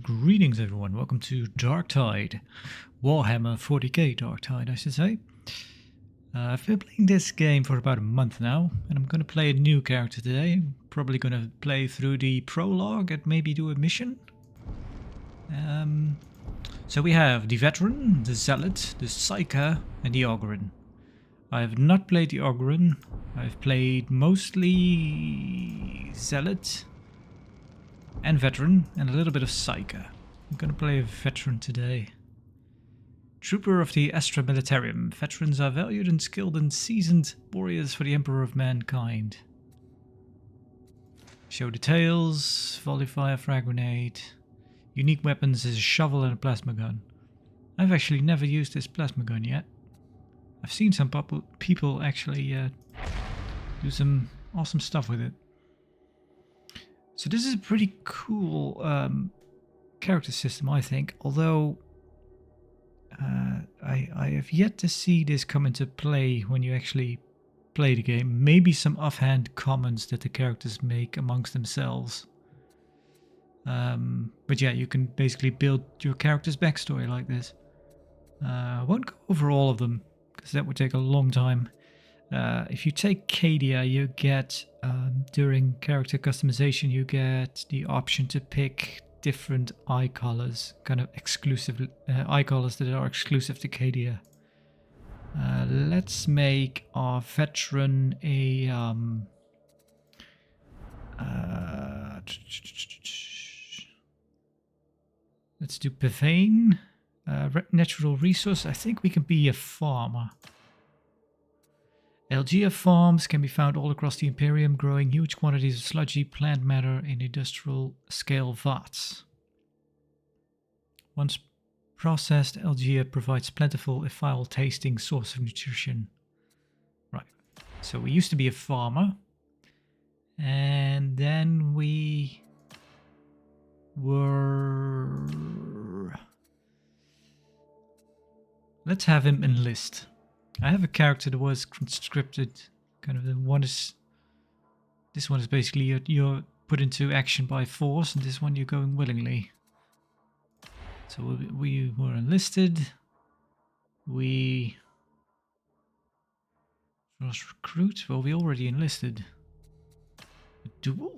Greetings everyone, welcome to Darktide, Warhammer 40k Darktide I should say. I've been playing this game for about a month now, and I'm going to play a new character today. Probably going to play through the prologue and maybe do a mission. So we have the Veteran, the Zealot, the Psyker and the Ogryn. I have not played the Ogryn, I've played mostly Zealot and Veteran, and a little bit of Psyker. I'm gonna play a Veteran today. Trooper of the Astra Militarum. Veterans are valued and skilled and seasoned warriors for the Emperor of Mankind. Show details, volley fire, frag grenade. Unique weapons is a shovel and a plasma gun. I've actually never used this plasma gun yet. I've seen some people actually do some awesome stuff with it. So this is a pretty cool character system, I think, although I have yet to see this come into play when you actually play the game. Maybe some offhand comments that the characters make amongst themselves. But yeah, you can basically build your character's backstory like this. I won't go over all of them, because that would take a long time. If you take Cadia, you get, during character customization, you get the option to pick different eye colors, kind of exclusive eye colors that are exclusive to Cadia. Let's make our Veteran a... let's do Pavane. Natural resource, I think we can be a farmer. Algae farms can be found all across the Imperium, growing huge quantities of sludgy plant matter in industrial scale vats. Once processed, Algae provides plentiful, if foul-tasting source of nutrition. Right, so we used to be a farmer, and then we were... Let's have him enlist. I have a character that was conscripted, kind of the one is... This one is basically you're put into action by force, and this one you're going willingly. So we were enlisted. We... First recruit? Well, we already enlisted. A duel?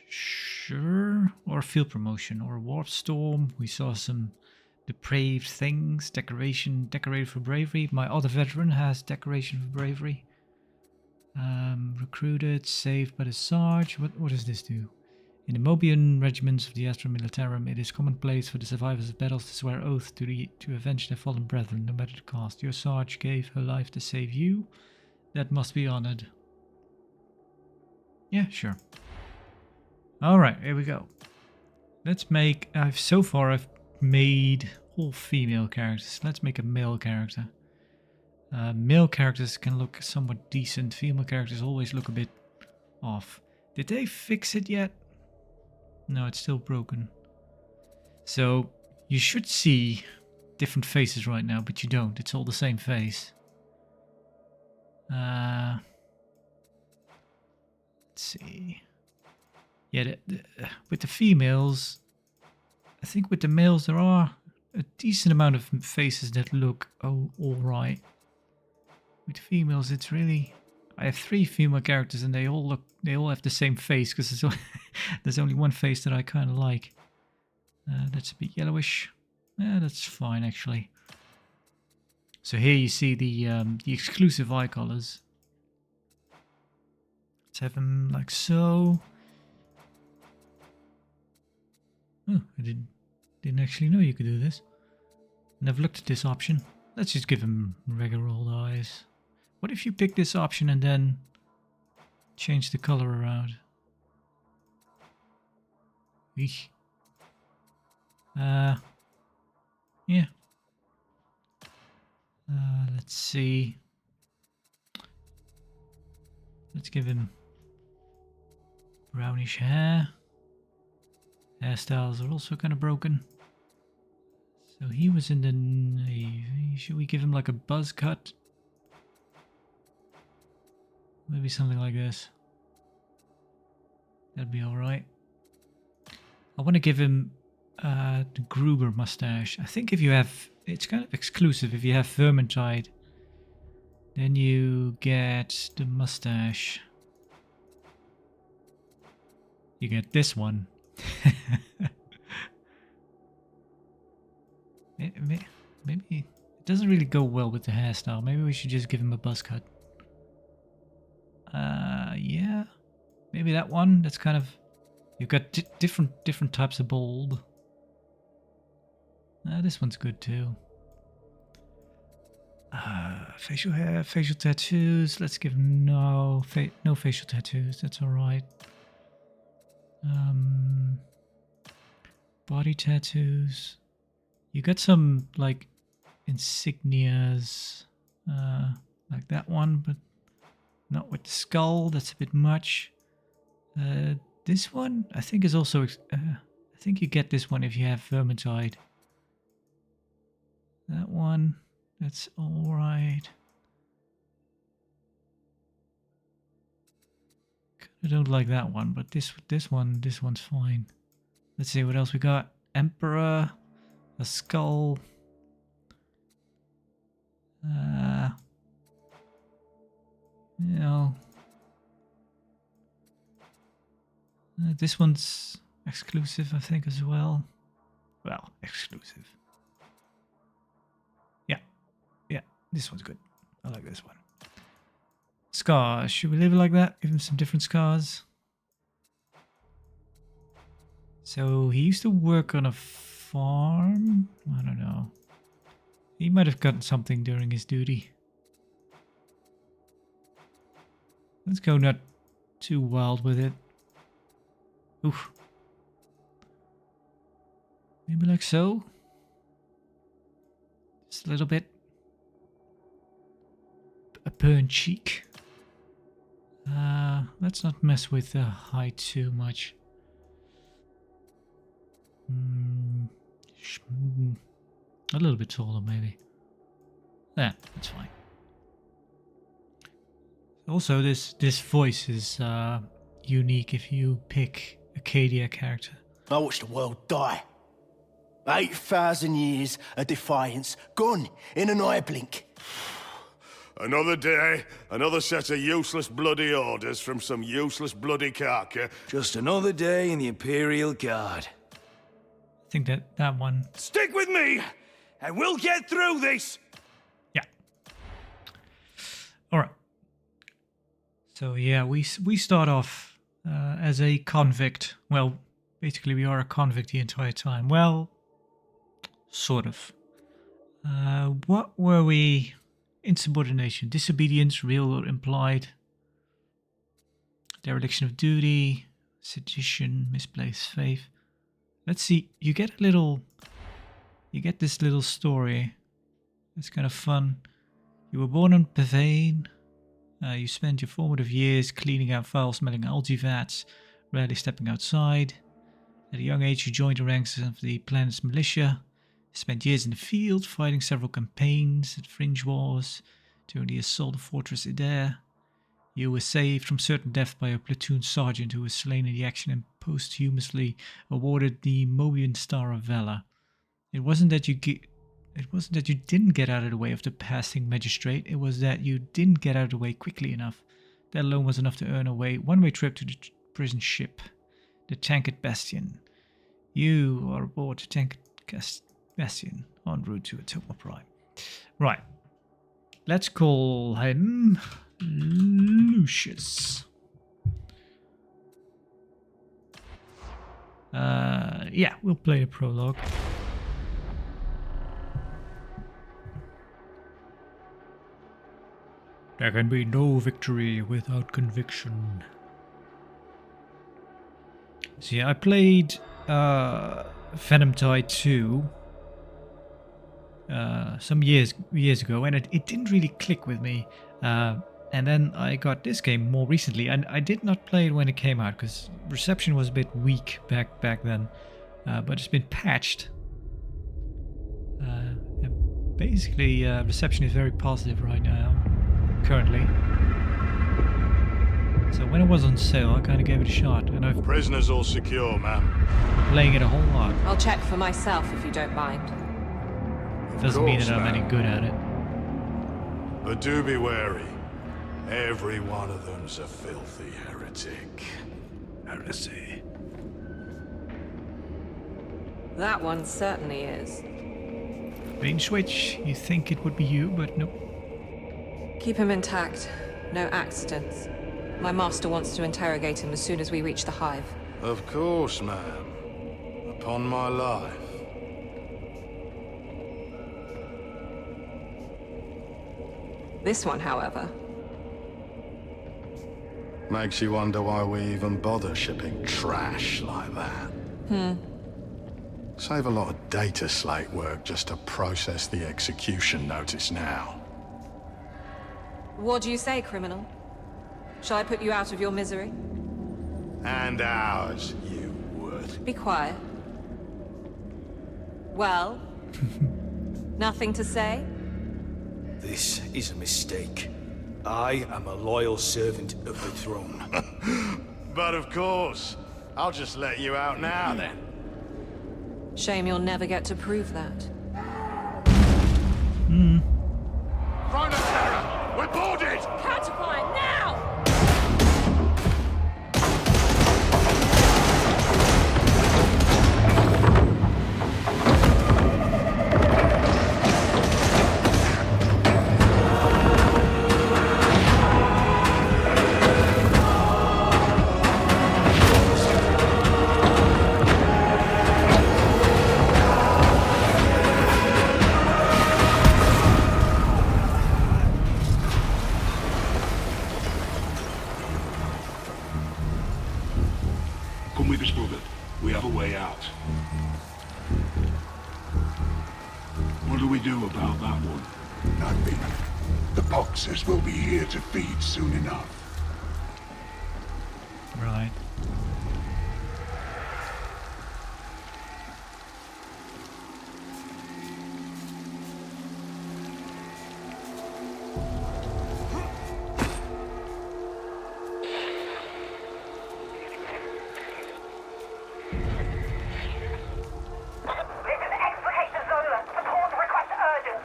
Sure. Or field promotion, or warp storm. We saw some depraved things. Decorated for bravery. My other veteran has decoration for bravery. Recruited, saved by the Sarge. What does this do? In the Mobian regiments of the Astra Militarum, it is commonplace for the survivors of battles to swear oath to avenge their fallen brethren, no matter the cost. Your Sarge gave her life to save you. That must be honored. Yeah, sure. Alright, here we go. Let's make... so far I've made all female characters. Let's make a male character. Male characters can look somewhat decent. Female characters always look a bit off. Did they fix it yet? No, it's still broken. So, you should see different faces right now, but you don't. It's all the same face. Let's see... Yeah, with the females, I think with the males there are a decent amount of faces that look alright. With females, it's really... I have 3 female characters and they all have the same face, because there's only one face that I kind of like. That's a bit yellowish. Yeah, that's fine actually. So here you see the exclusive eye colors. Let's have them like so. Oh, I didn't actually know you could do this. Never looked at this option. Let's just give him regular old eyes. What if you pick this option and then change the color around? Eesh. Yeah. Let's see. Let's give him brownish hair. Hairstyles are also kind of broken. So he was in the Navy. Should we give him like a buzz cut? Maybe something like this. That'd be alright. I want to give him the Gruber mustache. I think if you have... It's kind of exclusive. If you have Vermintide, then you get the mustache. You get this one. Maybe it doesn't really go well with the hairstyle. Maybe we should just give him a buzz cut. Yeah. Maybe that one. That's kind of... You've got different types of bulb. This one's good too. Facial hair, facial tattoos. Let's give him no facial tattoos. That's all right. Body tattoos. You got some like insignias, like that one, but not with the skull. That's a bit much. This one, I think, is also. I think you get this one if you have Vermintide. That one, that's all right. I don't like that one, but this one's fine. Let's see what else we got. Emperor, a skull. You know, this one's exclusive, I think, as well. Well, exclusive. Yeah, this one's good. I like this one. Scars. Should we leave it like that? Give him some different scars. So he used to work on a farm. I don't know. He might have gotten something during his duty. Let's go not too wild with it. Oof. Maybe like so. Just a little bit. A burnt cheek. Let's not mess with the height too much. A little bit taller, maybe. Yeah, that's fine. Also, this voice is unique if you pick a Cadia character. I watched the world die. 8,000 years of defiance, gone in an eye blink. Another day, another set of useless bloody orders from some useless bloody carcass. Just another day in the Imperial Guard. I think that one. Stick with me, and we'll get through this! Yeah. Alright. So yeah, we start off as a convict. Well, basically we are a convict the entire time. Well, sort of. What were we? Insubordination, disobedience, real or implied, dereliction of duty, sedition, misplaced faith. Let's see. You get this little story. It's kind of fun. You were born on Pavane. You spent your formative years cleaning out foul-smelling algae vats, rarely stepping outside. At a young age, you joined the ranks of the planet's militia. Spent years in the field, fighting several campaigns at fringe wars during the assault of Fortress Adair. You were saved from certain death by a platoon sergeant who was slain in the action and posthumously awarded the Mobian Star of Valor. It wasn't that you didn't get out of the way of the passing magistrate. It was that you didn't get out of the way quickly enough. That alone was enough to earn a one-way trip to the prison ship, the Tankard Bastion. You are aboard the Tankard Bastion, en route to Atoma Prime. Right. Let's call him Lucius. Yeah, we'll play the prologue. There can be no victory without conviction. So yeah, I played Vermintide 2 some years ago, and it didn't really click with me. And then I got this game more recently, and I did not play it when it came out because reception was a bit weak back then. But it's been patched. And basically, reception is very positive right now, currently. when it was on sale, I kind of gave it a shot, and I've been Prisoners all secure, ma'am. playing it a whole lot. I'll check for myself if you don't mind. Doesn't mean that I'm ma'am. any good at it. But do be wary. Every one of them's a filthy heretic. Heresy. That one certainly is. Bait switch. You think it would be you, but nope. Keep him intact. No accidents. My master wants to interrogate him as soon as we reach the hive. Of course, ma'am. Upon my life. This one, however, Makes you wonder why we even bother shipping trash like that. Save a lot of data slate work just to process the execution notice now. what do you say, criminal? Shall I put you out of your misery? And ours, you would. Be quiet. Well? Nothing to say? This is a mistake. I am a loyal servant of the throne. But of course, I'll just let you out now then. Shame you'll never get to prove that. Front of terror! We're boarded! Counterfire now! Come with us, brother. We have a way out. What do we do about that one? Nothing. The boxers will be here to feed soon enough. Right. This is Explication Zola. Support request urgent.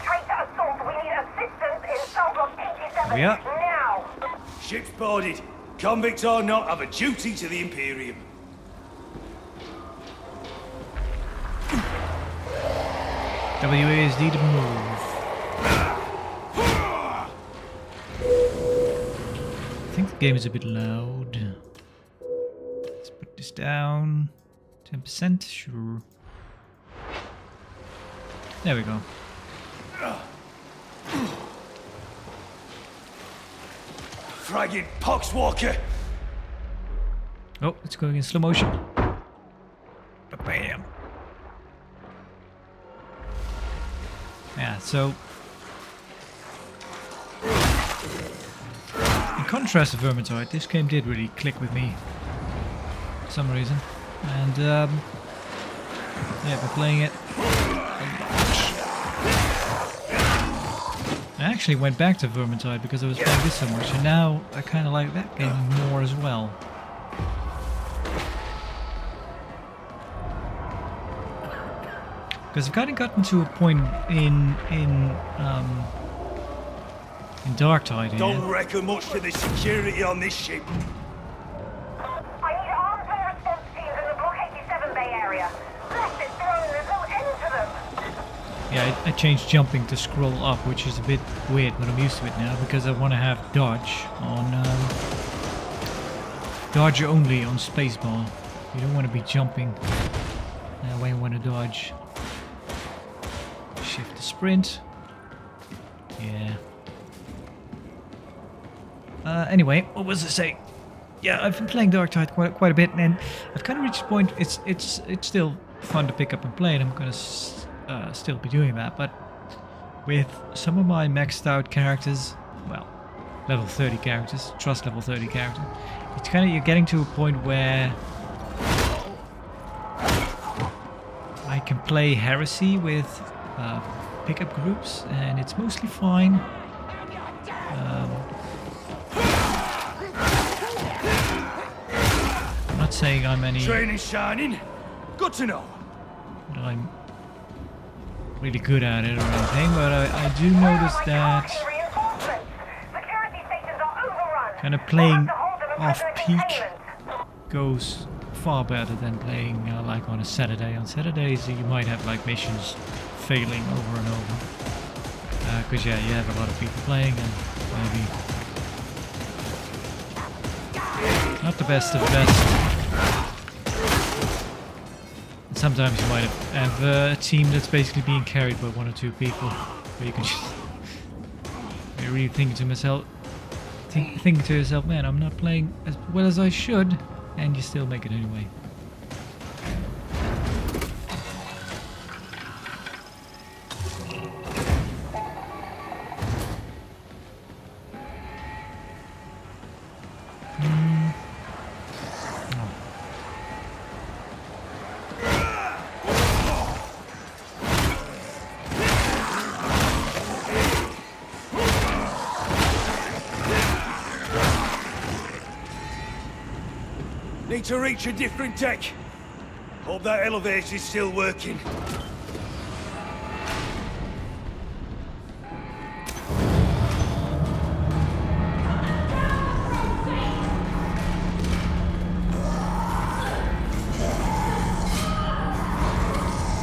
Traitor assault. We need assistance in cell block 87. Yeah. Now. Ship's boarded. Convicts or not, have a duty to the Imperium. WASD to move. I think the game is a bit loud. Let's put this down. 10%, sure. There we go. Fragging poxwalker. Oh, it's going in slow motion. Bam. Yeah, so in contrast to Vermintide, this game did really click with me for some reason. And yeah, I've been playing it a lot. I actually went back to Vermintide because I was playing this so much, and now I kind of like that game more as well. Because I've kind of gotten to a point in Darktide here. Don't reckon much to the security on this ship. I need arms and response teams in the block 87 Bay area. Left is thrown. There's no end to them. Yeah, I changed jumping to scroll up, which is a bit weird, but I'm used to it now because I want to have dodge on dodge only on spacebar. You don't want to be jumping when you want to dodge. Shift to sprint. Yeah. Anyway, what was I saying? Yeah, I've been playing Darktide quite a bit, and I've kind of reached the point. It's still fun to pick up and play, and I'm gonna still be doing that. But with some of my maxed out characters, well, level 30 characters, trust level 30 character, it's kind of you're getting to a point where I can play Heresy with pickup groups, and it's mostly fine. saying I'm any Training shining. Good to know. that I'm really good at it or anything, but I do notice that Security stations are overrun. kind of playing off-peak goes far better than playing like on a Saturday. On Saturdays you might have like missions failing over and over. Because yeah, you have a lot of people playing and maybe not the best of the best. And sometimes you might have a team that's basically being carried by 1 or 2 people, where you can just you're really thinking to yourself, man, I'm not playing as well as I should, and you still make it anyway. Need to reach a different deck. Hope that elevator's still working.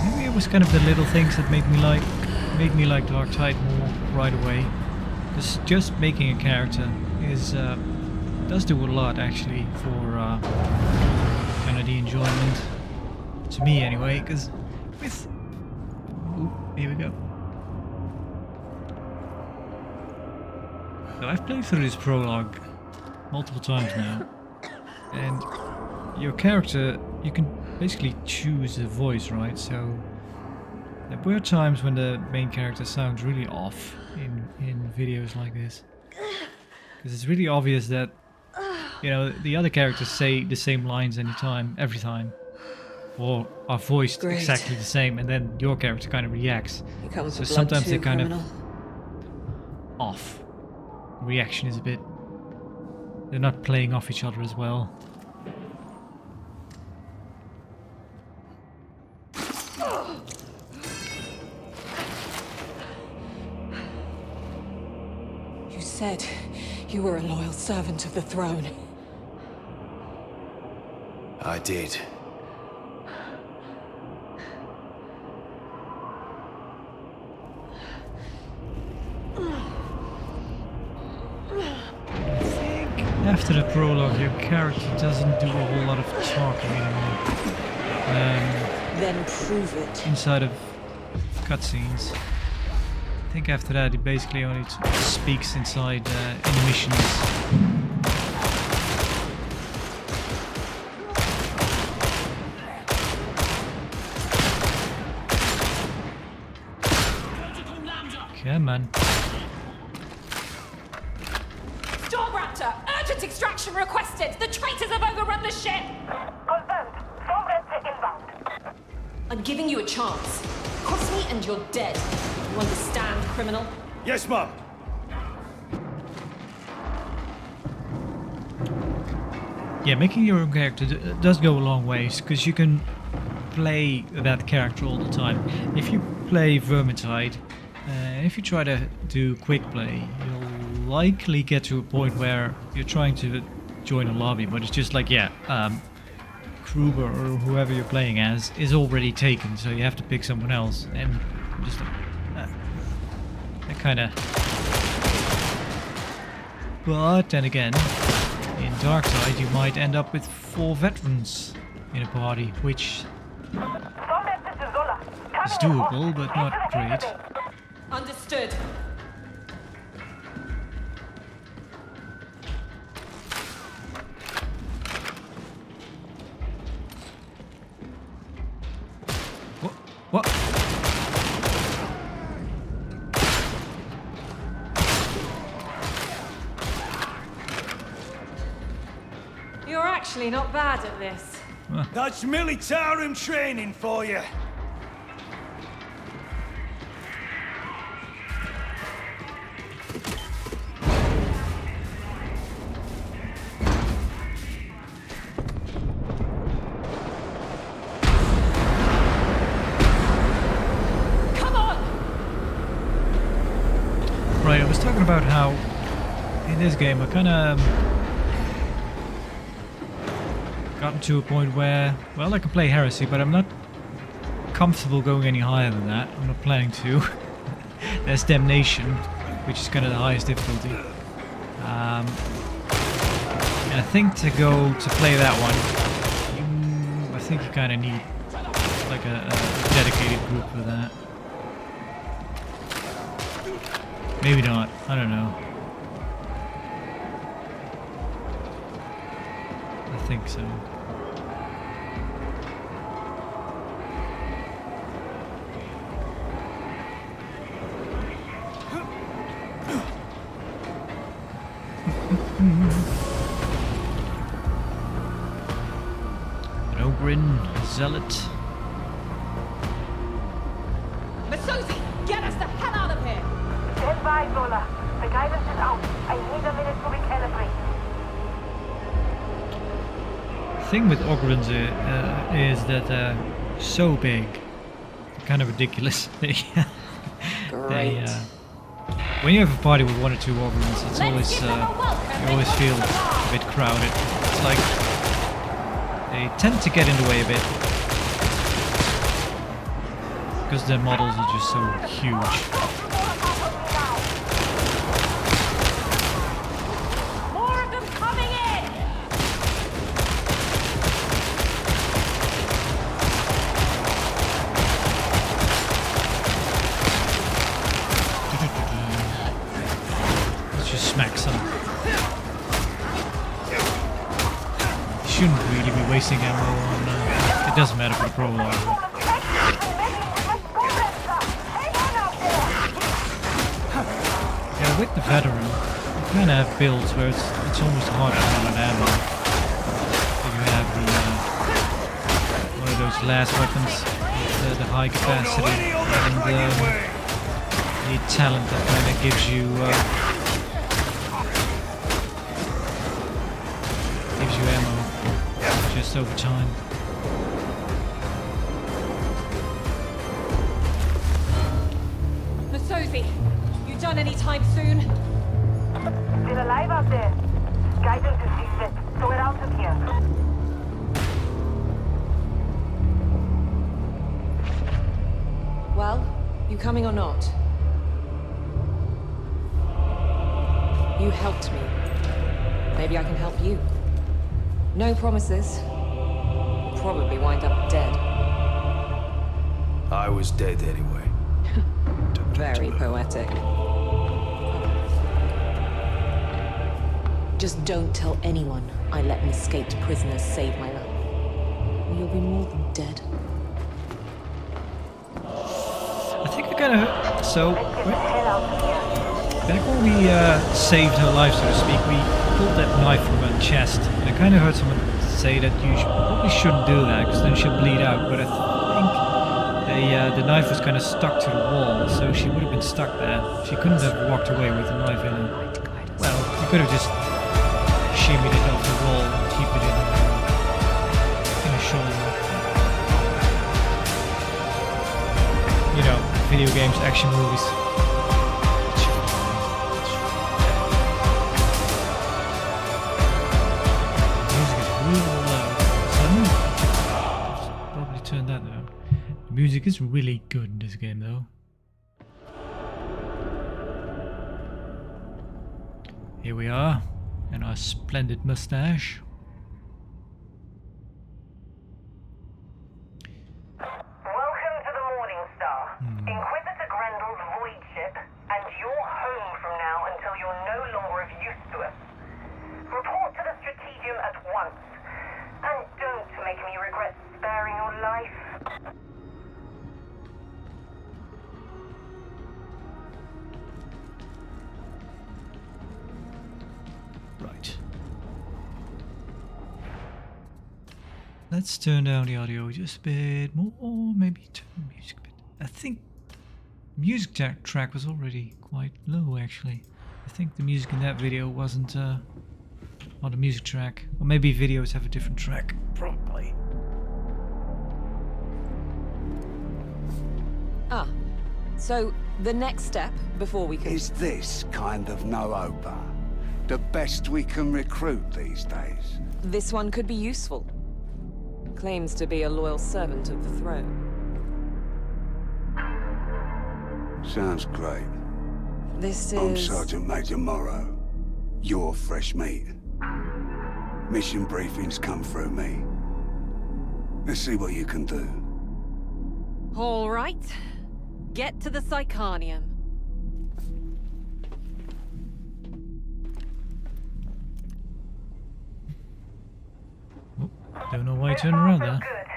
Maybe it was kind of the little things that made me like Darktide more right away. Because just making a character is does do a lot actually for kind of the enjoyment, to me anyway. Because with here we go. So I've played through this prologue multiple times now, and your character, you can basically choose a voice, right? So there were times when the main character sounds really off in videos like this, because it's really obvious that, you know, the other characters say the same lines every time, or are voiced exactly the same, and then your character kind of reacts. So sometimes they're kind of off. Reaction is a bit, they're not playing off each other as well. You said you were a loyal servant of the throne. I did. After the prologue, your character doesn't do a whole lot of talking anymore. Then prove it. Inside of cutscenes. I think after that he basically only speaks inside intermissions. Come on. Stormraptor, urgent extraction requested. The traitors have overrun the ship. Confirmed. Stormraptor inbound. I'm giving you a chance. Cross me and you're dead. You understand, criminal? Yes, Mum. Yeah, making your own character does go a long ways, because you can play that character all the time. If you play Vermintide, if you try to do quick play, you'll likely get to a point where you're trying to join a lobby, but it's just like, yeah, Kruber or whoever you're playing as is already taken, so you have to pick someone else, and just that kind of. But then again, in Darktide you might end up with 4 veterans in a party, which is doable, but not great. Understood. What? You're actually not bad at this. That's militarum training for you. about how in this game I kind of gotten to a point where, well, I can play Heresy, but I'm not comfortable going any higher than that. I'm not planning to. There's Damnation, which is kind of the highest difficulty. And I think to play that one, I think you kind of need like a dedicated group for that. Maybe not. I don't know. I think so. An Ogrin Zealot. Masuzi, get us the hell out of here! Stand by, Zola. The guidance is out. I need a minute to recalibrate. The thing with Ogrins is that they're so big, kind of ridiculous. Great. When you have a party with 1 or 2 Ogrins, it's always you always feel a bit crowded. It's like they tend to get in the way a bit because their models are just so huge. More of them coming in! Let's just smack some. You shouldn't really be wasting ammo on. It doesn't matter for the Prologue. Yeah, with the veteran, you kind of have builds where it's almost hard to run on ammo. If you have the one of those last weapons, with the high capacity, and the talent that kind of gives you ammo just over time. Masozi, you done any time soon? Still alive out there? Guidance is reset, so we're out of here. Well, you coming or not? You helped me. Maybe I can help you. No promises. Probably wind up dead. I was dead anyway. Very poetic. Just don't tell anyone I let an escaped prisoner save my life. Or you'll be more than dead. I think I kind of back when we saved her life, so to speak, we pulled that knife from her chest. And I kind of heard someone say that you probably shouldn't do that because then she'll bleed out. But I think the knife was kind of stuck to the wall, so she would have been stuck there. She couldn't have walked away with the knife in her. Well, you could have just shimmied it off the wall and keep it in her shoulder. You know, video games, action movies. Music is really low. So probably turn that down. The music is really good in this game, though. Here we are, and our splendid mustache. Welcome to the Morning Star. Inquisitor Grendel's void ship, and you're home from now until you're no longer of use to us. Report to the Strategium at once, and don't make me regret sparing your life. Right. Let's turn down the audio just a bit more, maybe turn the music a bit. I think the music track was already quite low, actually. I think the music in that video wasn't on the music track. Or maybe videos have a different track, probably. Ah, So, the next step before we can... Is this kind of no-oper the best we can recruit these days? This one could be useful. Claims to be a loyal servant of the throne. Sounds great. This is... I'm Sergeant Major Morrow. You're fresh meat. Mission briefings come through me. Let's see what you can do. All right. Get to the Psychanium. Don't know why you turned around there. Good.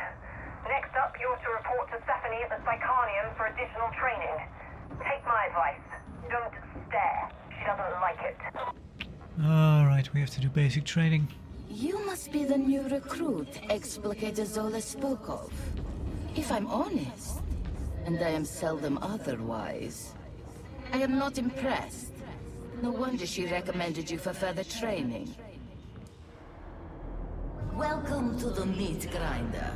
Next up, you're to report to Stephanie at the Psychanium for additional training. Take my advice. Don't stare. She doesn't like it. Alright, we have to do basic training. You must be the new recruit Explicator Zola spoke of. If I'm honest, and I am seldom otherwise, I am not impressed. No wonder she recommended you for further training. Welcome to the meat grinder.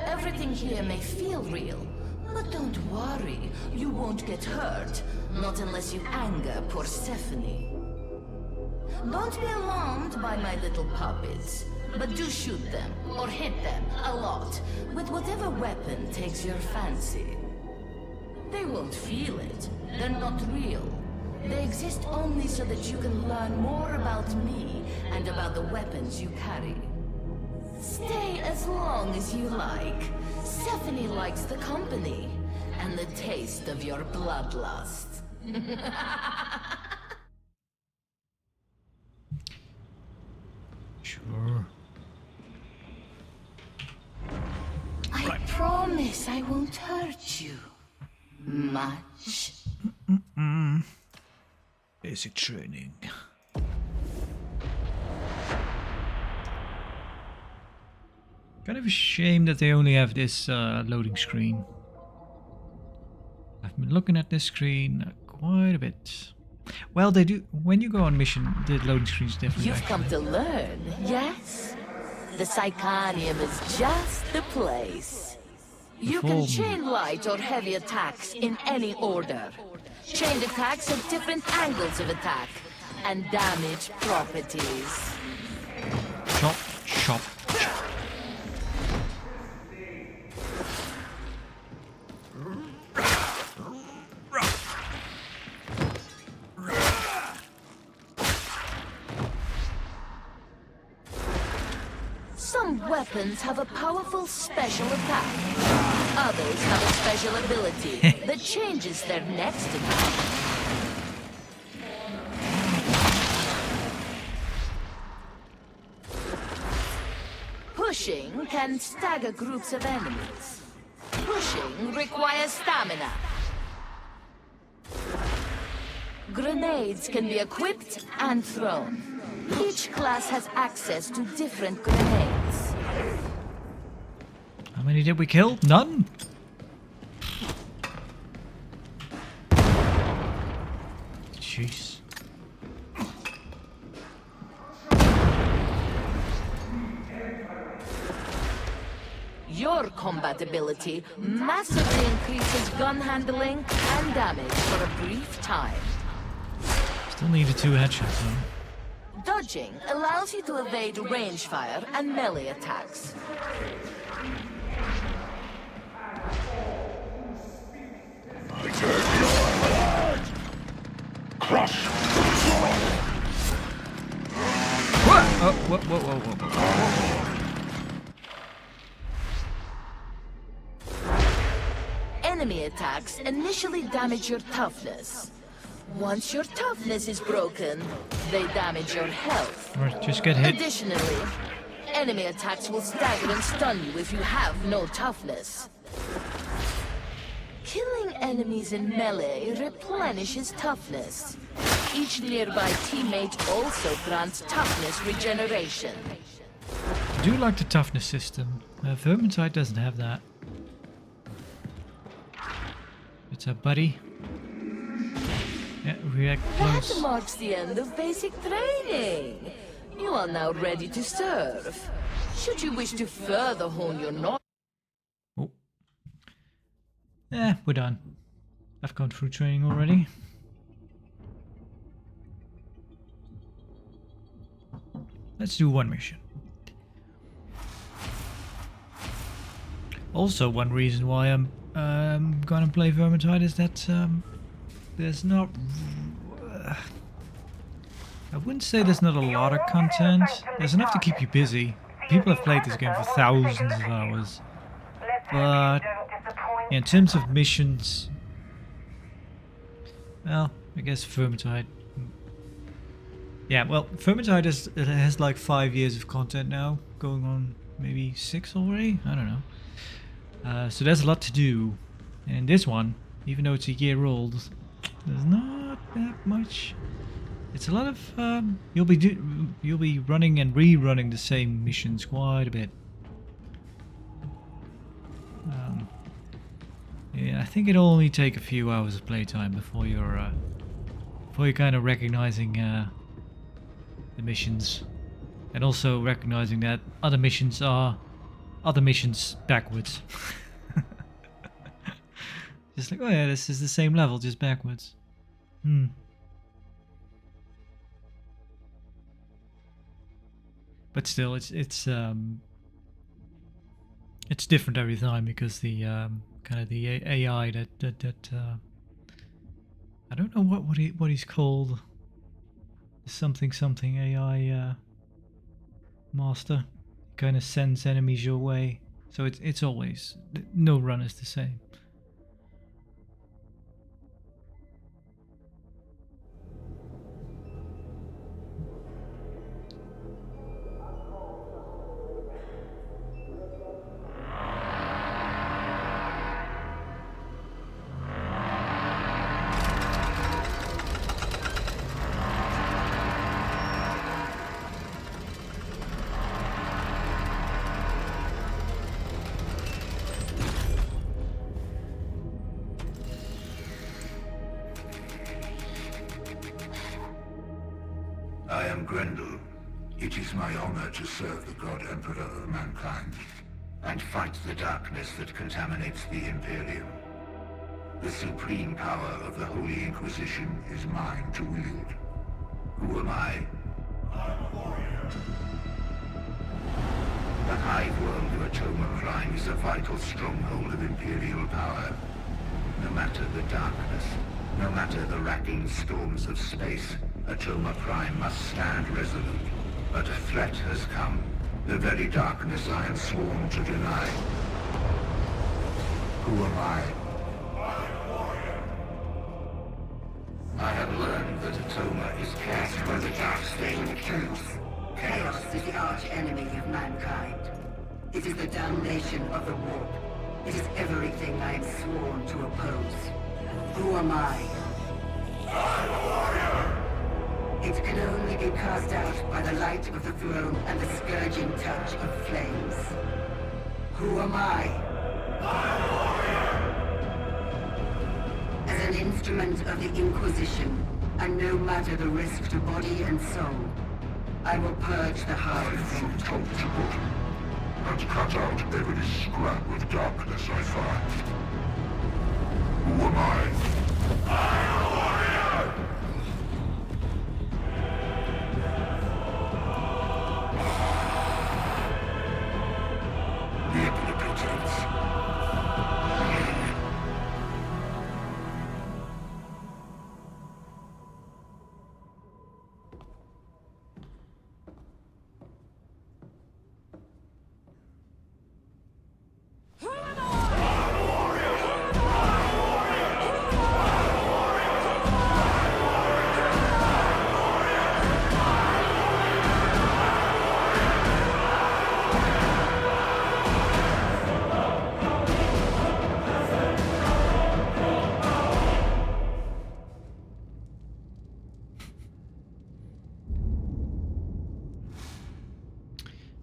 Everything here may feel real, but don't worry, you won't get hurt. Not unless you anger Persephone. Don't be alarmed by my little puppets, but do shoot them, or hit them, a lot, with whatever weapon takes your fancy. They won't feel it. They're not real. They exist only so that you can learn more about me and about the weapons you carry. Stay as long as you like. Stephanie likes the company, and the taste of your bloodlust. Sure. I promise I won't hurt you. Much. Basic training. Kind of a shame that they only have this loading screen. I've been looking at this screen quite a bit. Well, they do. When you go on mission, the loading screen's different. You've come to learn, yes? The Psychanium is just the place. You can chain light or heavy attacks in any order. Chained attacks have different angles of attack and damage properties. Chop, chop, chop. Some weapons have a powerful special attack. Others have a special ability that changes their next attack. Pushing can stagger groups of enemies. Pushing requires stamina. Grenades can be equipped and thrown. Each class has access to different grenades. How many did we kill? None? Jeez. Your combat ability massively increases gun handling and damage for a brief time. Still needed 2 headshots though. Dodging allows you to evade range fire and melee attacks. Crush! What? Oh, whoa. Enemy attacks initially damage your toughness. Once your toughness is broken, they damage your health. Or just get hit. Additionally, enemy attacks will stagger and stun you if you have no toughness. Killing enemies in melee replenishes toughness. Each nearby teammate also grants toughness regeneration. I do like the toughness system. Vermintide doesn't have that. It's a buddy. Yeah, react close. That marks the end of basic training. You are now ready to serve. Should you wish to further hone your knowledge... Oh. Yeah, we're done. I've gone through training already. Let's do one mission. Also, one reason why I'm gonna play Vermintide is that there's not... I wouldn't say there's not a lot of content. There's enough to keep you busy. People have played this game for thousands of hours. But in terms of missions... Well, I guess Vermintide... Yeah, well, Vermintide has like 5 years of content now. Going on maybe 6 already? I don't know. So there's a lot to do. And this one, even though it's a year old, there's not that much. It's a lot of you'll be running and rerunning the same missions quite a bit. Yeah, I think it'll only take a few hours of playtime before you're kind of recognizing the missions, and also recognizing that other missions are other missions backwards. Just like, oh yeah, this is the same level, just backwards. But still, it's different every time because the kind of the AI that I don't know what he's called. Something AI master kind of sends enemies your way, so it's always, no run is the same. I am Grendel. It is my honor to serve the God Emperor of mankind and fight the darkness that contaminates the Imperium. The supreme power of the Holy Inquisition is mine to wield. Who am I? I'm a warrior. The hive world of Atoma Prime is a vital stronghold of Imperial power. No matter the darkness, no matter the racking storms of space, Atoma Prime must stand resolute. But a threat has come. The very darkness I am sworn to deny. Who am I? I have learned that Atoma is cast by the dark stain of truth. Chaos is the arch-enemy of mankind. It is the damnation of the warp. It is everything I am sworn to oppose. Who am I? I'm a warrior! It can only be cast out by the light of the throne and the scourging touch of flames. Who am I? I'm a warrior! As an instrument of the Inquisition, and no matter the risk to body and soul, I will purge the hive from top to bottom, and cut out every scrap of darkness I find. Who am I? I'm a warrior!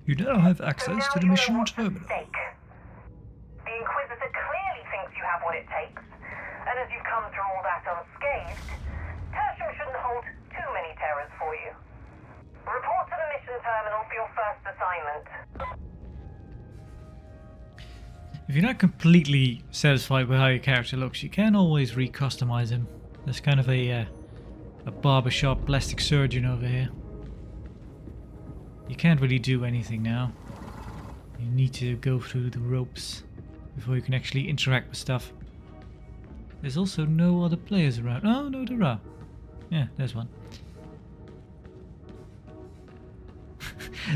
You now have access to the mission terminal. The Inquisitor clearly thinks you have what it takes, and as you've come through all that unscathed, Tertium shouldn't hold too many terrors for you. Report to the mission terminal for your first assignment. If you're not completely satisfied with how your character looks, you can always re-customize him. There's kind of a barbershop plastic surgeon over here. You can't really do anything now. You need to go through the ropes before you can actually interact with stuff. There's also no other players around. Oh, no, there are. Yeah, there's one.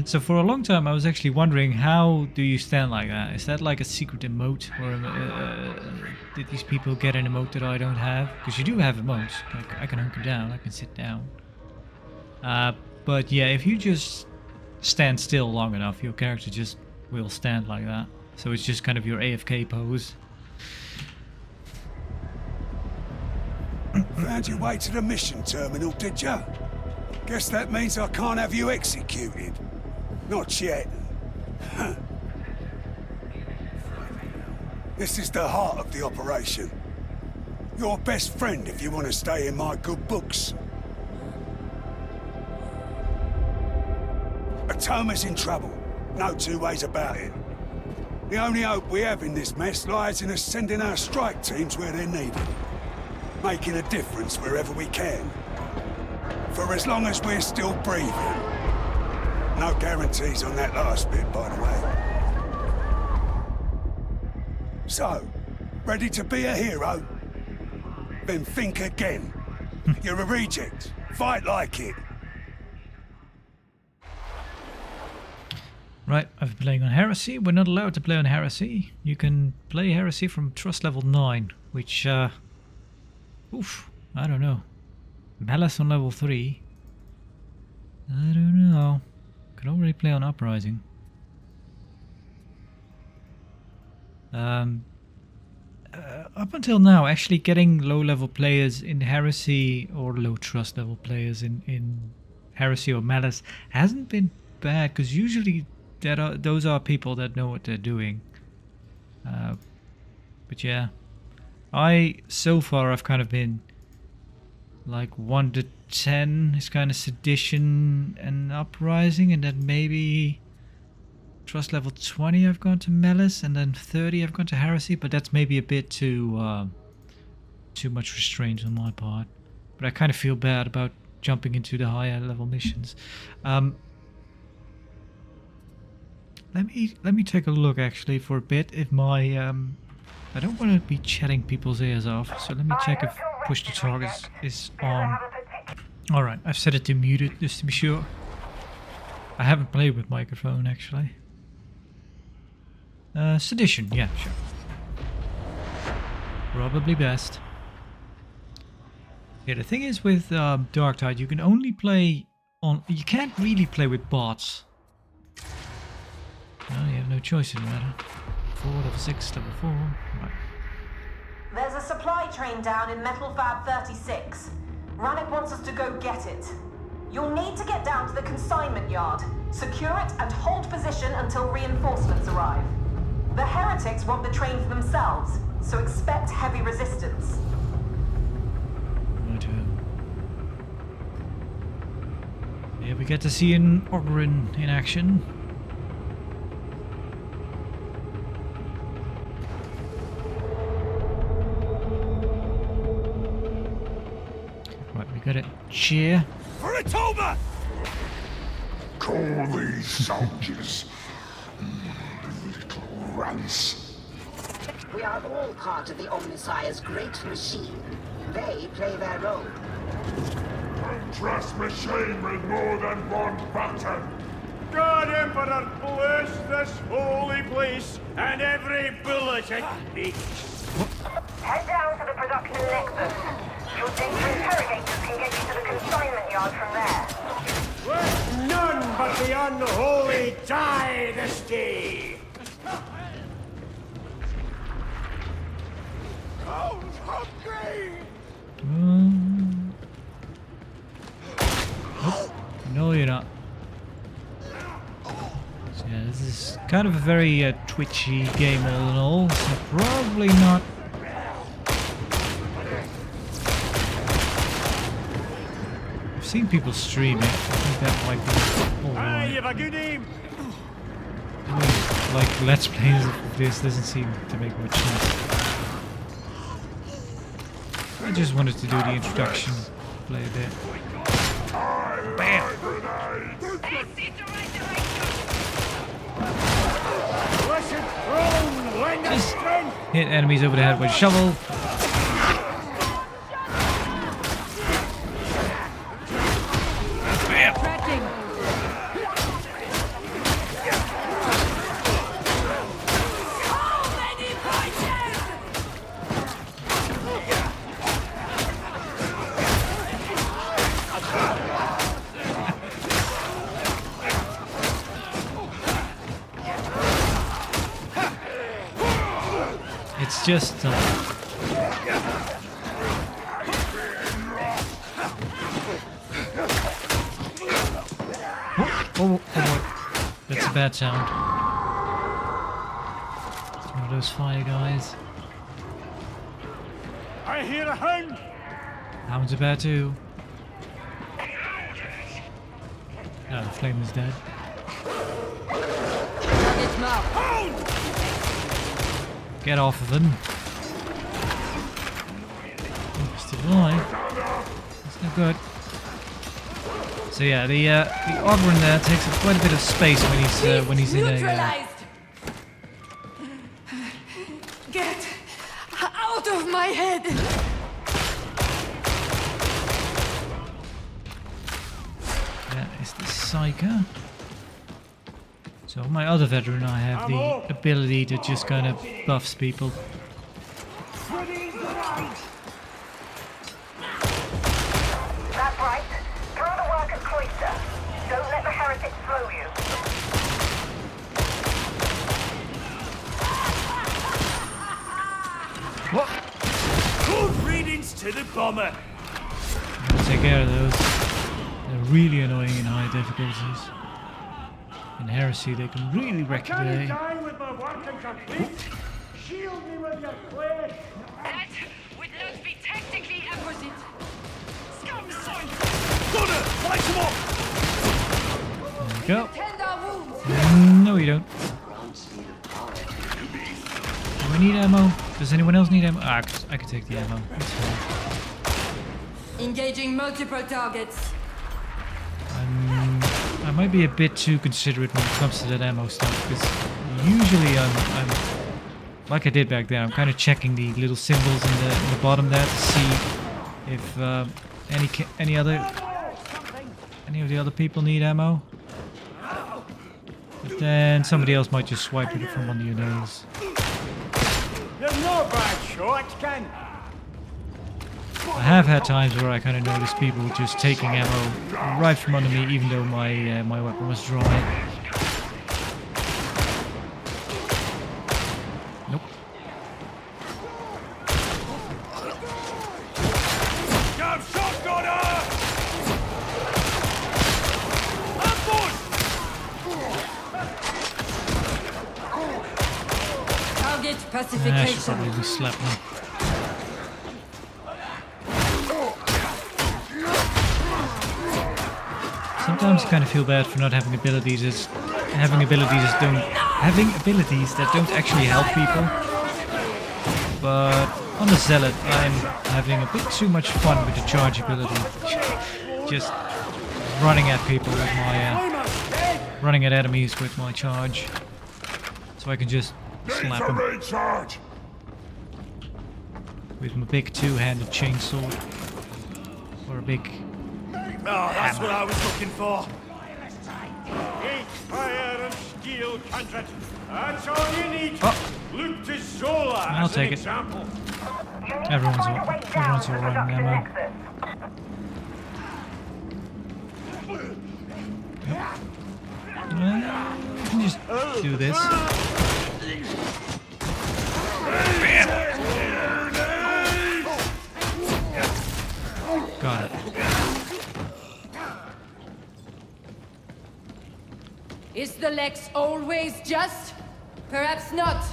So for a long time I was actually wondering, how do you stand like that? Is that like a secret emote? Or did these people get an emote that I don't have? Because you do have emotes. Like, I can hunker down, I can sit down. But yeah, if you just stand still long enough, your character just will stand like that. So it's just kind of your AFK pose. Found your way to the mission terminal, did ya? Guess that means I can't have you executed. Not yet. This is the heart of the operation. Your best friend if you want to stay in my good books. Atoma's in trouble. No two ways about it. The only hope we have in this mess lies in us sending our strike teams where they're needed. Making a difference wherever we can. For as long as we're still breathing. No guarantees on that last bit, by the way. So, ready to be a hero? Then think again. You're a reject. Fight like it. Right, I've been playing on Heresy. We're not allowed to play on Heresy. You can play Heresy from Trust level 9, which, oof, I don't know. Malice on level 3. I don't know. Could already play on Uprising. Up until now, actually getting low-level players in Heresy or low-trust level players in Heresy or Malice hasn't been bad, because usually those are people that know what they're doing. But yeah, so far I've kind of been like 1 to 10 is kind of Sedition and Uprising, and then maybe Trust level 20 I've gone to Malice, and then 30 I've gone to Heresy, but that's maybe a bit too much restraint on my part. But I kind of feel bad about jumping into the higher level missions. Let me take a look actually for a bit if my I don't want to be chatting people's ears off, so let me check if push to talk is on. Alright, I've set it to muted just to be sure. I haven't played with microphone actually. Sedition, yeah, sure. Probably best. Yeah, the thing is with Darktide, you can only play on... You can't really play with bots. No, you have no choice in the matter. 4, level 6, level 4. Right. There's a supply train down in Metal Fab 36. Rannick wants us to go get it. You'll need to get down to the consignment yard, secure it, and hold position until reinforcements arrive. The heretics want the train for themselves, so expect heavy resistance. Right. Yeah, we get to see an Ogryn in action. Right, we got it. Cheer. For it over! Call these soldiers little runts. We are all part of the Omnissiah's great machine. They play their role. Don't trust machine with more than one button. God Emperor, bless this holy place and every bullet it beats. Head down to the production nexus. Your data interrogators can get you to the consignment yard from there. Let none but the unholy die this day. I'm hungry! Nope. No, you're not. So yeah, this is kind of a very twitchy game all in all, so probably not. I've seen people stream it. I think that might be all Aye, right. you've a good aim. like let's plays of this doesn't seem to make much sense. I just wanted to do the introduction, play a bit. Bam! Just hit enemies over the head with a shovel. It's just oh, boy. That's a bad sound. It's one of those fire guys. I hear a hound! Hound's about too. Oh, the flame is dead. Get off of him. Oh, he's still alive. That's no good. So yeah, the Ogren there takes up quite a bit of space when he's in a. Get out of my head! That is the Psyker. So my other veteran, I have the ability to just kind of buffs people. That's right. Throw the work at Cloister. Don't let the heretics slow you. What? Good readings to the bomber. I'll take care of those. They're really annoying in high difficulties. In Heresy, they can really wreck your day. Die with my work incomplete. Shield me with your flesh. That would not be tactically apposite. Scum son! Gunner, light him up! There we go. No, you don't. Do I need ammo? Does anyone else need ammo? Ah, I can take the ammo. It's fine. Engaging multiple targets. I might be a bit too considerate when it comes to that ammo stuff, because usually I'm like I did back then. I'm kind of checking the little symbols in the bottom there to see if any of the other people need ammo. But then somebody else might just swipe it from under your nose. You're no bad shot, Ken. I have had times where I kind of noticed people just taking ammo right from under me, even though my my weapon was dry. Nope. Jump shot, Gunner! Ambush! Target I should pacification. probably just slap me. Sometimes I kind of feel bad for not having abilities having abilities that don't actually help people. But on the Zealot, I'm having a bit too much fun with the charge ability. Just running at people with my running at enemies with my charge, so I can just slap them with my big two-handed chainsaw or a big. Oh, that's what I was looking for. Heat, fire, and steel cantrip. That's all you need. Oh. Look to Zola I'll as take an it. example. Everyone's all running ammo. I can just do this. Got it. Is the Lex always just? Perhaps not,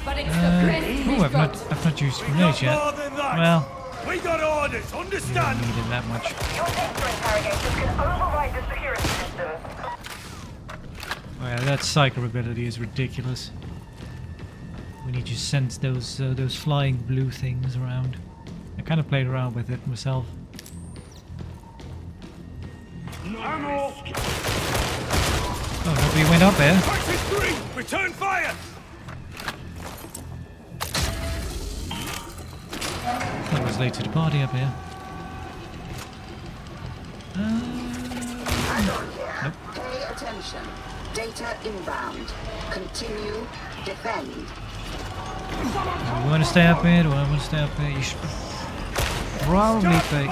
but it's the best Ooh, we've I've got. not used We grenades got yet. more than that. Well, We got orders, you don't understand? need it that much. Your data interrogators can override the security systems. Oh yeah, that psycho ability is ridiculous. We need to sense those flying blue things around. I kind of played around with it myself. Ammo! Oh, nobody went up there. Axis 3! Return fire! I was late to the party up here. Nope. Pay attention. Data inbound. Continue. Defend. Do you want to stay up here? Do I want to stay up here? You should probably pay.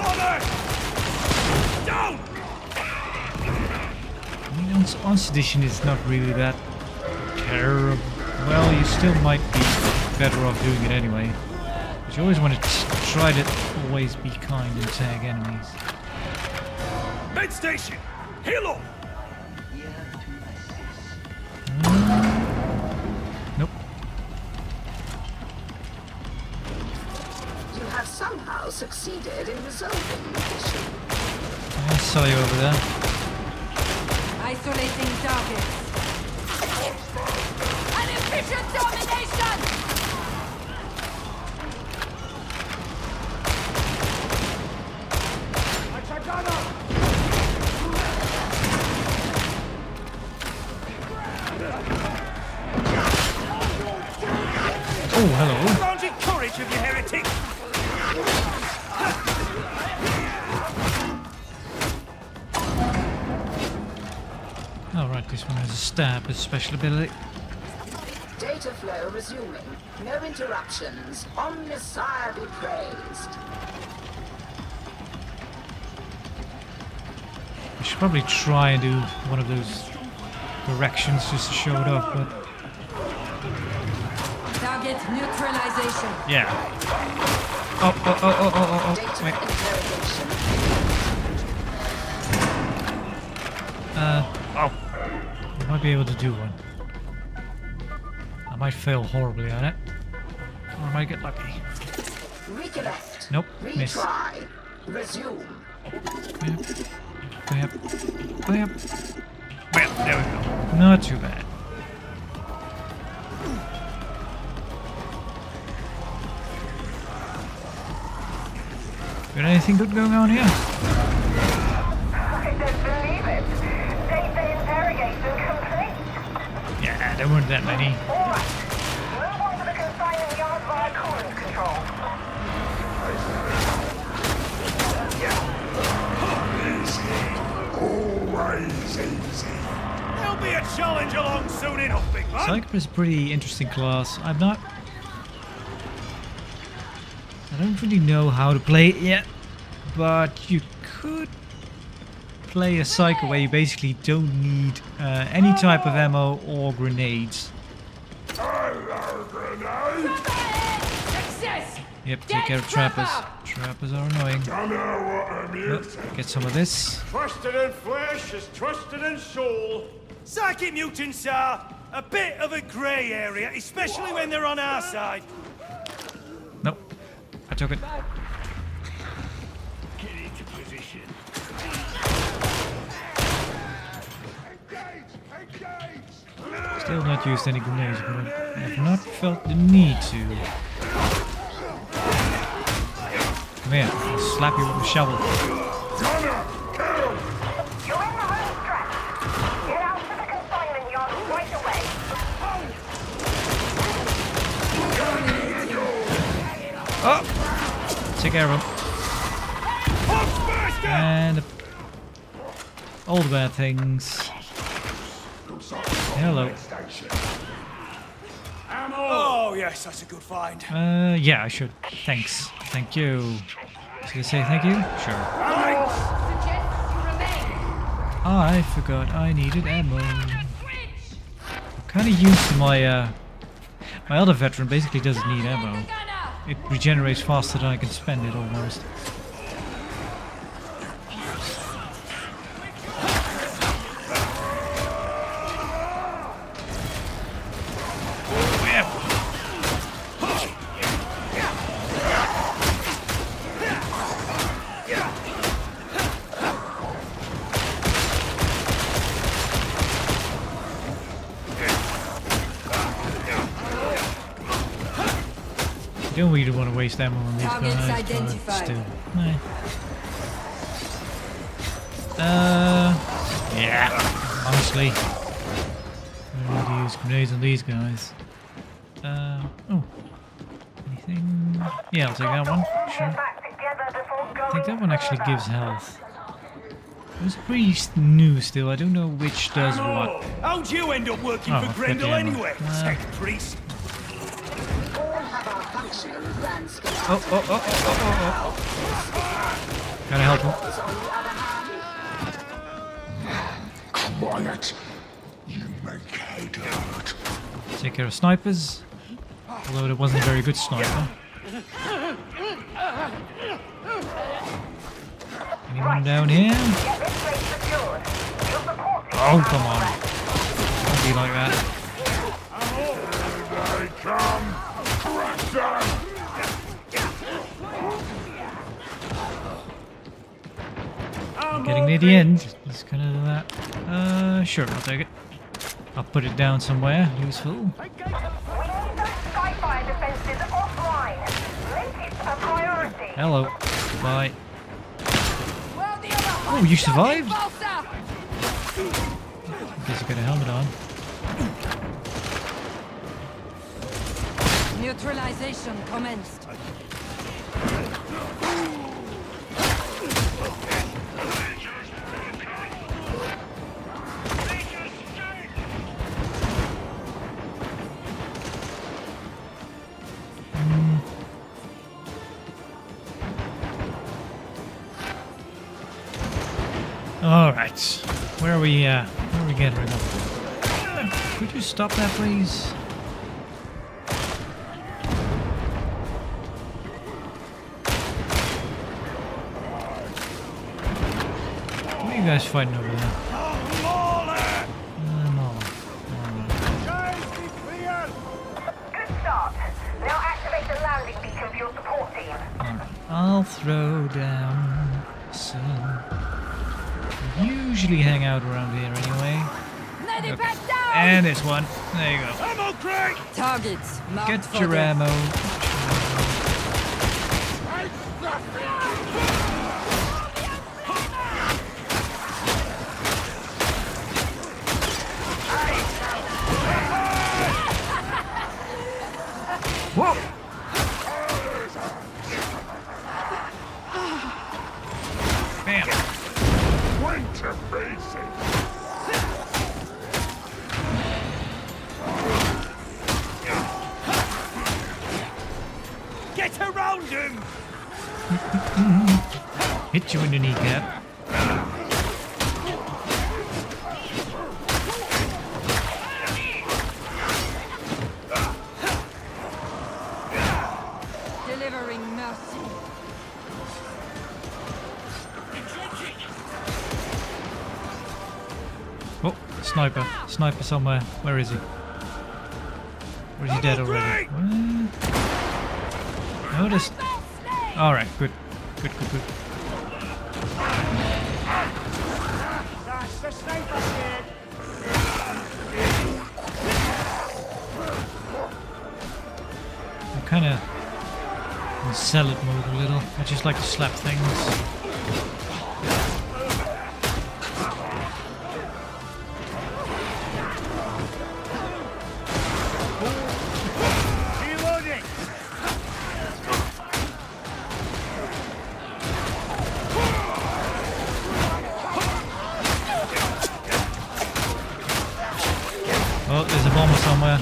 Down! I mean, on sedition is not really that terrible. Well, you still might be better off doing it anyway. But you always want to try to always be kind and tag enemies. Med station! Heal up! Nope. You have somehow succeeded in resolving the issue. I saw you over there. Isolating targets. An efficient domination! Oh, hello. Rounded courage of you heretics! Alright, this one has a stab as a special ability. Data flow resuming. No interruptions. Omnissiah be praised. I should probably try and do one of those corrections just to show it off, but Target neutralization. yeah. Oh. Data Wait. interrogation. Oh. I might be able to do one. I might fail horribly at it. Or I might get lucky. Recollect. Nope, miss. Retry. Resume. Yep. Well, there we go. Not too bad. Got anything good going on here? I don't believe it. Data interrogation complete. Yeah, there weren't that many. Alright. Move on to the consignment yard via coolant control. Always easy. There'll be a challenge along soon enough, big man! Psycho is a pretty interesting class. I don't really know how to play it yet, but you could play a Psycho where you basically don't need any type of ammo or grenades. Hello, grenade! Success! Yep, take care of trappers. Trappers are annoying. I know what I'm here to. Get some of this. Trusted in flesh is trusted in soul. Psychic mutants are a bit of a grey area, especially when they're on our side. Nope, I took it. Get into position. Still not used any grenades, but I have not felt the need to. Come here, I'll slap you with a shovel. You're in the home stretch. Get out to the consignment yard right away. Oh! Take care of him. And all the bad things. Hello. Oh, yes, that's a good find. Yeah, I should. Thanks. Thank you. Was gonna say thank you? Sure. I forgot I needed ammo. I'm kinda used to my my other veteran basically doesn't need ammo. It regenerates faster than I can spend it almost. Don't really want to waste ammo on these Targets guys, but identified. still. Eh. Yeah, honestly. I don't need to use grenades on these guys. Oh. Anything? Yeah, I'll take that one. Sure. I think that one actually gives health. It was pretty new still. I don't know which does what. How'd you end up working Oh, for I've got Grendel the ammo. anyway, tech priest? Oh. Gotta help him. Quiet. You make head hurt. Take care of snipers. Although it wasn't a very good sniper. Anyone down here? Oh, come on. Don't be like that. Here they come. Crash them. Getting near the end. Just gonna do that. Sure, I'll take it. I'll put it down somewhere. Useful. We need those Skyfire defenses offline. Make it a priority. Hello. Bye. Oh, you survived? Guess you got a helmet on. Neutralization commenced. All right. Where are we getting rid of? Could you stop that, please? What are you guys fighting over there? Good start. Now activate the landing beacon for your support team. I'll throw down some. Usually hang out around here anyway. Okay. And this one. There you go. Ammo crate! Targets marked Get for your death. ammo. Whoa! Bam! Winter basic. Get around him! Hit you in the kneecap. Delivering mercy. Oh, sniper. Sniper somewhere. Where is he? Or is he dead already? Noticed. Alright, good. Good. That's the sniper kid! I'm kind of in salad mode a little. I just like to slap things. Reloading! Oh, there's a bomber somewhere.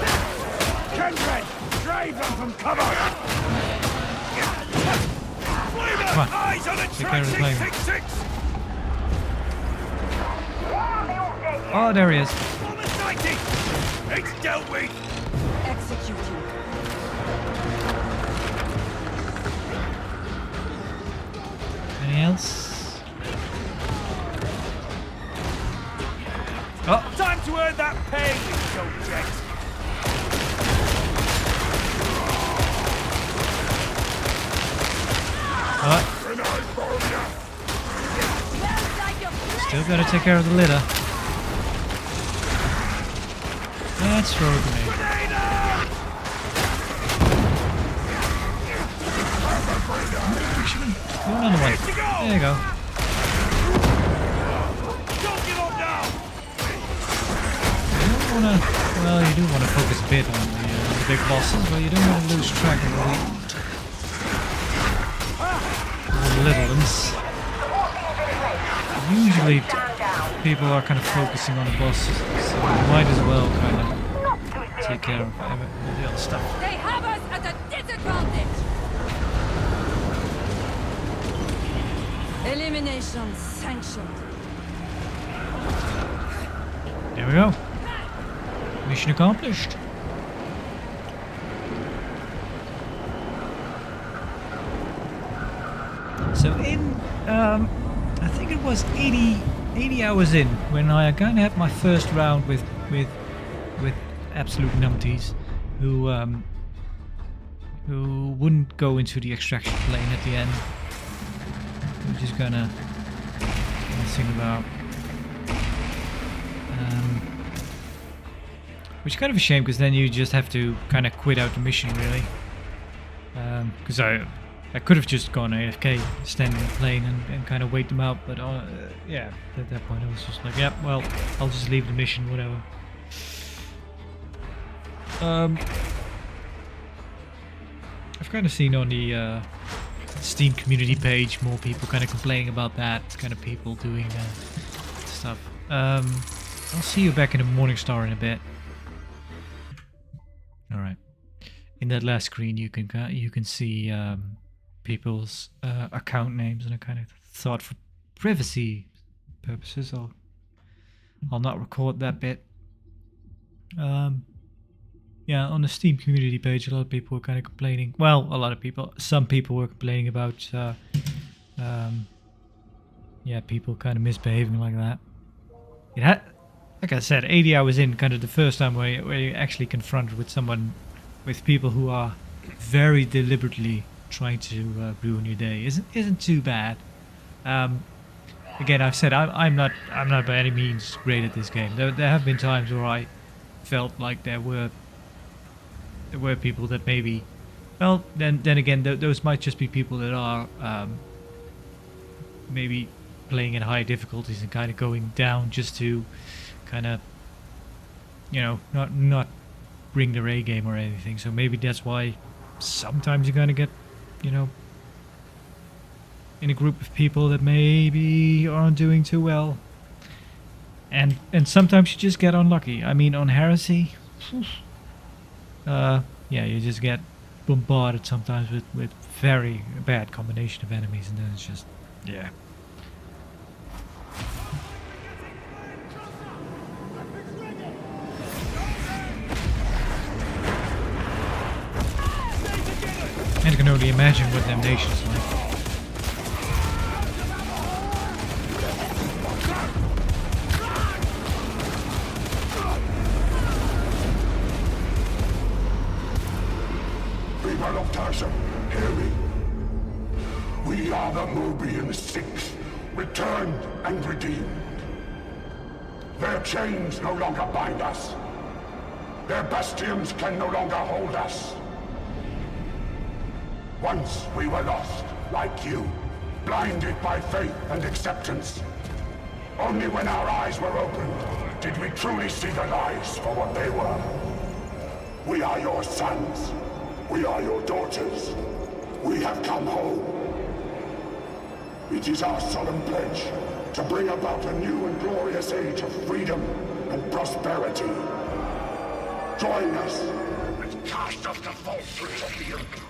Kindred! Drive them from cover! Come on. Eyes on a Take care of the plane. 666! Oh, there he is. Bomber sighted! It's dealt with! Executing. Anything else? Oh, Time to earn that pay, you subject! still gotta take care of the litter. Let's throw a grenade. Actually, do another one. There you go. Don't give up now! You don't wanna, well, you do wanna focus a bit on the big bosses, but you don't wanna lose track of the little ones. Usually people are kind of focusing on the bosses, so you might as well kind of take care of all the other stuff. They have us at a disadvantage! Elimination sanctioned. There we go. Mission accomplished. So in, I think it was 80 hours in when I kind of had my first round with absolute numpties who wouldn't go into the extraction plane at the end. We're just gonna think about, which is kind of a shame because then you just have to kind of quit out the mission really. Because I could have just gone AFK, stand in the plane and kind of wait them out, but yeah, at that point I was just like, yeah, well, I'll just leave the mission, whatever. I've kind of seen on the Steam community page more people kind of complaining about that, kind of people doing stuff. I'll see you back in the Morningstar in a bit. All right. In that last screen, you can see people's account names, and I kind of thought for privacy purposes, I'll not record that bit. Yeah, on the Steam community page, a lot of people were kind of complaining. Well, some people were complaining about, yeah, people kind of misbehaving like that. It had, like I said, 80 hours in, kind of the first time where you're actually confronted with people who are very deliberately trying to ruin your day. Isn't too bad. Again, I've said I'm not by any means great at this game. There have been times where I felt like there were people that maybe, well, then again, those might just be people that are maybe playing at high difficulties and kind of going down just to kind of, you know, not bring their A game or anything. So maybe that's why sometimes you're gonna get, you know, in a group of people that maybe aren't doing too well, and sometimes you just get unlucky. I mean, on Heresy, yeah, you just get bombarded sometimes with very bad combination of enemies, and then it's just, yeah. And I can only imagine what Damnation's like. People of Tarsa, hear me. We are the Mobian Six, returned and redeemed. Their chains no longer bind us. Their bastions can no longer hold us. Once we were lost, like you, blinded by faith and acceptance. Only when our eyes were opened did we truly see the lies for what they were. We are your sons. We are your daughters. We have come home. It is our solemn pledge to bring about a new and glorious age of freedom and prosperity. Join us and cast off the falsehoods of the ilk.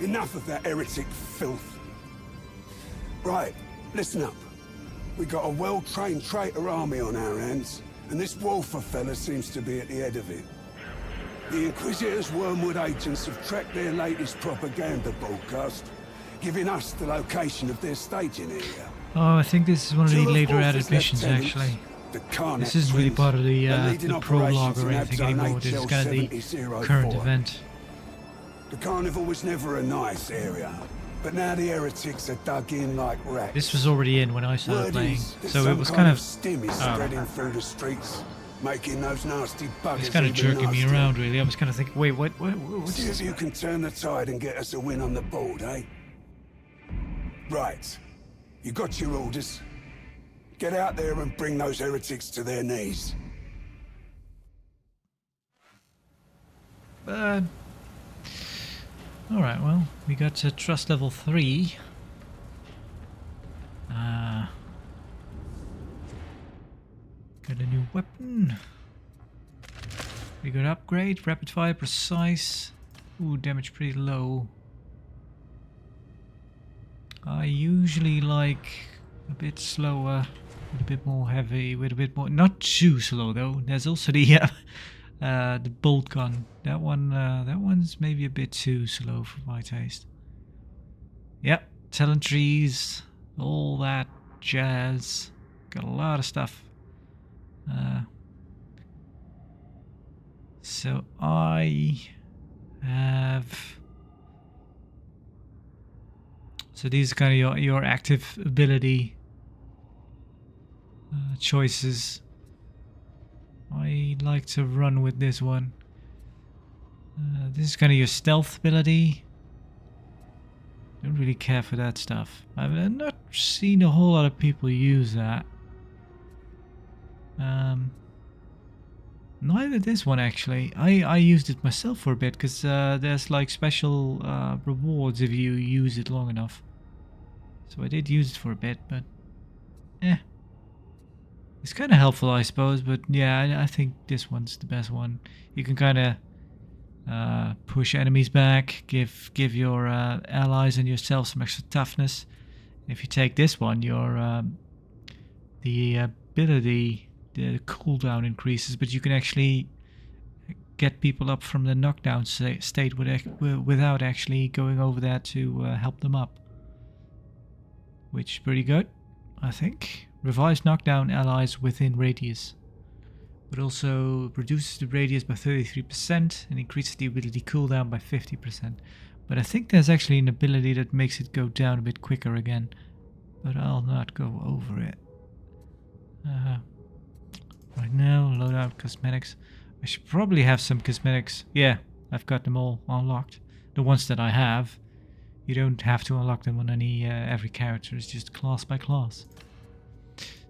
Enough of that heretic filth. Right, listen up. We got a well-trained traitor army on our hands, and this Wolfer fella seems to be at the head of it. The Inquisitor's Wormwood agents have tracked their latest propaganda broadcast, giving us the location of their staging area. Oh, I think this is one of the later added missions, actually. This isn't really part of the prologue or anything anymore. This is kind of the current event. The Carnival was never a nice area, but now the heretics are dug in like rats. This was already in when I started playing, so it was kind of stim is spreading through the streets, making those nasty buggers. It's kind of jerking me around, really. I was kind of thinking, wait, what's See this? if you can turn the tide and get us a win on the board, eh? Right. You got your orders. Get out there and bring those heretics to their knees. Alright, well, we got to trust level 3. Got a new weapon. We got upgrade, rapid fire, precise. Ooh, damage pretty low. I usually like a bit slower, with a bit more heavy, with a bit more, not too slow though. There's also the bolt gun. That one's maybe a bit too slow for my taste. Yep, talent trees, all that jazz. Got a lot of stuff. So I have. So these are kind of your active ability choices. I like to run with this one. This is kind of your stealth ability. Don't really care for that stuff. I've not seen a whole lot of people use that. Neither this one actually. I used it myself for a bit because there's like special rewards if you use it long enough. So I did use it for a bit, but it's kind of helpful, I suppose. But yeah, I think this one's the best one. You can kind of push enemies back, give your allies and yourself some extra toughness. If you take this one, your the ability, the cooldown increases, but you can actually get people up from the knockdown state without actually going over there to help them up. Which is pretty good, I think. Revives knockdown allies within radius. But also reduces the radius by 33% and increases the ability cooldown by 50%. But I think there's actually an ability that makes it go down a bit quicker again. But I'll not go over it. Right now, loadout cosmetics. I should probably have some cosmetics. Yeah, I've got them all unlocked. The ones that I have. You don't have to unlock them on every character. It's just class by class.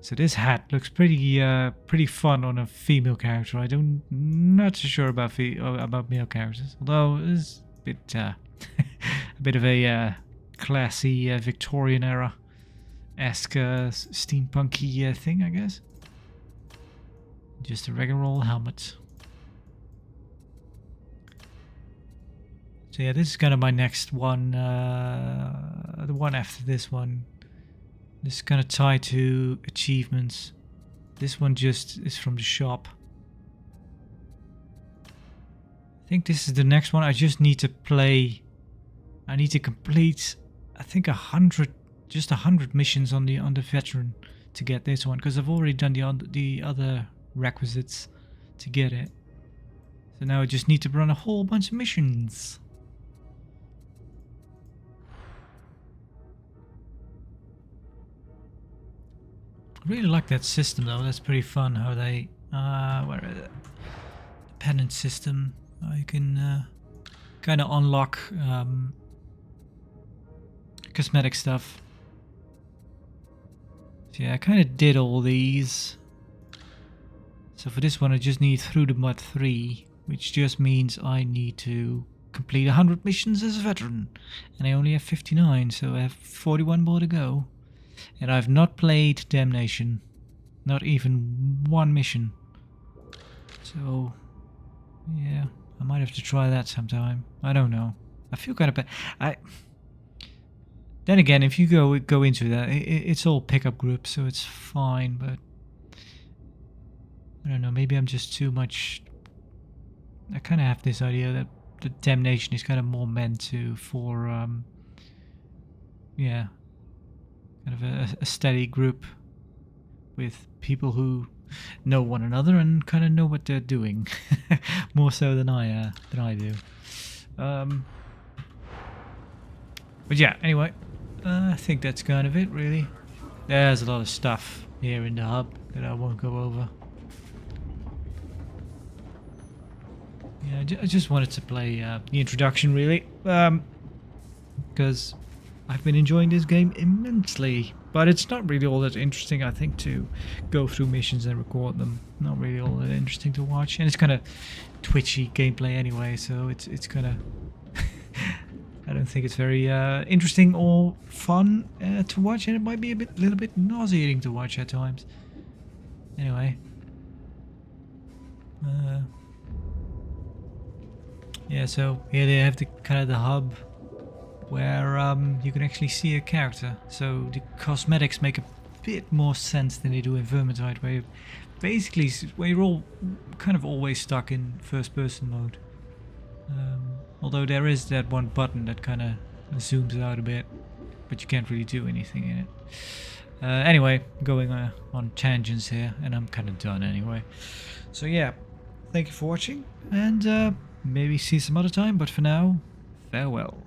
So this hat looks pretty fun on a female character. Not so sure about male characters. Although it's a bit a bit of a classy Victorian era-esque steampunky thing, I guess. Just a regular old helmet. So yeah, this is kind of my next one, the one after this one. This is kind of tied to achievements. This one just is from the shop. I think this is the next one. I just need to play. I need to complete, I think 100 missions on the veteran to get this one, because I've already done the other requisites to get it. So now I just need to run a whole bunch of missions. I really like that system though. That's pretty fun how they where is it? Dependent system. You can kind of unlock cosmetic stuff. So yeah, I kind of did all these. So for this one I just need Through the Mud 3, which just means I need to complete 100 missions as a veteran. And I only have 59, so I have 41 more to go. And I've not played Damnation. Not even one mission. So, yeah, I might have to try that sometime. I don't know. I feel kind of bad. Then again, if you go into that, it's all pickup groups, so it's fine, but I don't know, maybe I'm just too much. I kind of have this idea that the Damnation is kind of more meant for yeah, kind of a steady group with people who know one another and kind of know what they're doing, more so than I do. But yeah, anyway, I think that's kind of it, really. There's a lot of stuff here in the hub that I won't go over. Yeah, I just wanted to play the introduction, really, because I've been enjoying this game immensely, but it's not really all that interesting, I think, to go through missions and record them. Not really all that interesting to watch, and it's kind of twitchy gameplay anyway, so it's kind of I don't think it's very interesting or fun to watch, and it might be a little bit nauseating to watch at times. Anyway, yeah. So here they have the kind of the hub where you can actually see a character. So the cosmetics make a bit more sense than they do in Vermintide, where you're all kind of always stuck in first-person mode. Although there is that one button that kind of zooms out a bit, but you can't really do anything in it. Anyway, going on tangents here, and I'm kind of done anyway. So yeah, thank you for watching, and maybe see you some other time, but for now, farewell.